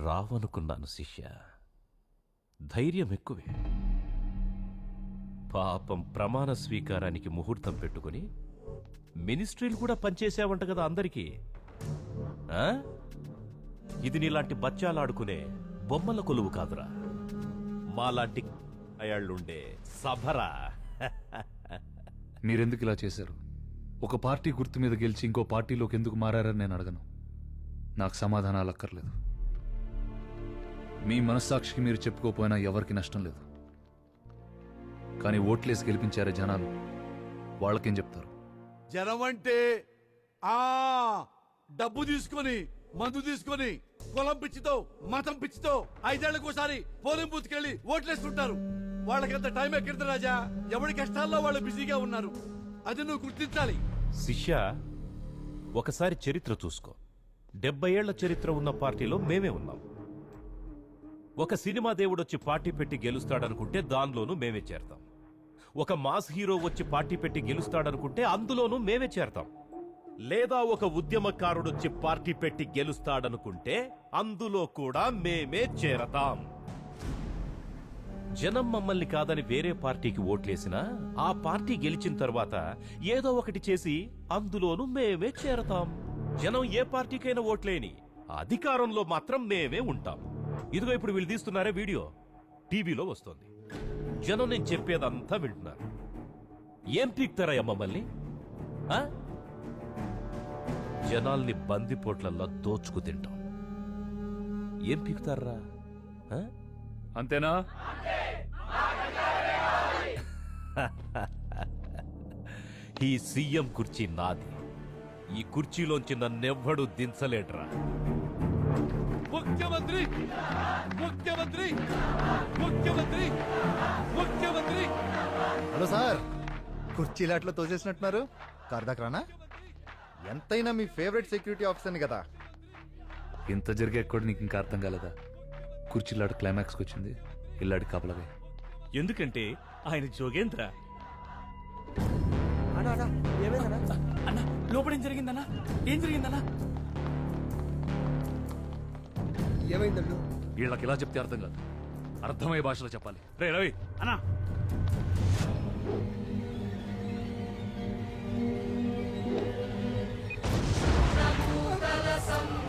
రావనుకున్నాను శిష్య, ధైర్యం ఎక్కువే. పాపం ప్రమాణ స్వీకారానికి ముహూర్తం పెట్టుకుని మినిస్ట్రీలు కూడా పనిచేసావంట కదా అందరికీ. ఇది నీలాంటి బచ్చాలాడుకునే బొమ్మల కొలువు కాదురా, మాలాంటి అయాళ్ళుండే సభరా. మీరెందుకు ఇలా చేశారు? ఒక పార్టీ గుర్తు మీద గెలిచి ఇంకో పార్టీలోకి ఎందుకు మారారని నేను అడగను. నాకు సమాధానాలు అక్కర్లేదు. మీ మనస్సాక్షికి మీరు చెప్పుకోపోయినా ఎవరికి నష్టం లేదు. కానీ ఓట్లేసి గెలిపించారే జనాలు, వాళ్ళకేం చెప్తారు? జనం అంటే డబ్బు తీసుకొని, మందు తీసుకొని, కులం పిచ్చితో, మతం పిచ్చితో 5 ఏళ్లకోసారి పోలింగ్ బూత్ కెళ్ళి ఓట్లేస్తుంటారు. వాళ్ళకంత టైం ఎక్కడిది రాజా? ఎవరి కష్టాల్లో వాళ్ళు బిజీగా ఉన్నారు. అది నువ్వు గుర్తించాలి. శిష్య, ఒకసారి చరిత్ర చూసుకో. 70 ఏళ్ల చరిత్ర ఉన్న పార్టీలో మేమే ఉన్నాం. ఒక సినిమా దేవుడొచ్చి పార్టీ పెట్టి గెలుస్తాడనుకుంటే దానిలోనూ మేమే చేరతాం. ఒక మాస్ హీరో వచ్చి పార్టీ పెట్టి గెలుస్తాడనుకుంటే అందులోనూ మేమే చేరతాం. లేదా ఒక ఉద్యమకారుడొచ్చి పార్టీ పెట్టి గెలుస్తాడనుకుంటే అందులో కూడా మేమే చేరతాం. జనం మమ్మల్ని కాదని వేరే పార్టీకి ఓట్లేసినా ఆ పార్టీ గెలిచిన తర్వాత ఏదో ఒకటి చేసి అందులోనూ మేమే చేరతాం. జనం ఏ పార్టీకైనా ఓట్లేని అధికారంలో మాత్రం మేమే ఉంటాం. ఇదిగో ఇప్పుడు వీళ్ళు తీస్తున్నారే వీడియో, టీవీలో వస్తోంది. జనం నేను చెప్పేదంతా వింటున్నారు. ఏం పీక్తారయ్యా మమ్మల్ని? జనాల్ని బందిపోట్లల్లో దోచుకు తింటాం. ఏం పీకుతారా? అంతేనా? ఈ సీఎం కుర్చీ నాది. ఈ కుర్చీలోంచి నన్నెవ్వడూ దించలేడ్రా. ముఖ్యమంత్రి, ముఖ్యమంత్రి, ముఖ్యమంత్రి, ముఖ్యమంత్రి. హలో సార్, కుర్చీలాట్లో తోచేసినట్టున్నారు. కార్ దాకా రానా? ఎంతైనా మీ ఫేవరెట్ సెక్యూరిటీ ఆఫీసర్ని కదా. ఇంత జరిగే కూడా నీకు ఇంకా అర్థం కాలేదా? కుర్చీలాడు క్లైమాక్స్కి వచ్చింది, ఇల్లాడి కాపలవే. ఎందుకంటే ఆయన జోగేంద్ర. అన్న లోపల ఏం జరిగిందన్నా? ఏం జరిగిందన్నా? ఏమైందండు? వీళ్ళకి ఇలా చెప్తే అర్థం కాదు, అర్థమయ్యే భాషలో చెప్పాలి. రే రవి అన్నా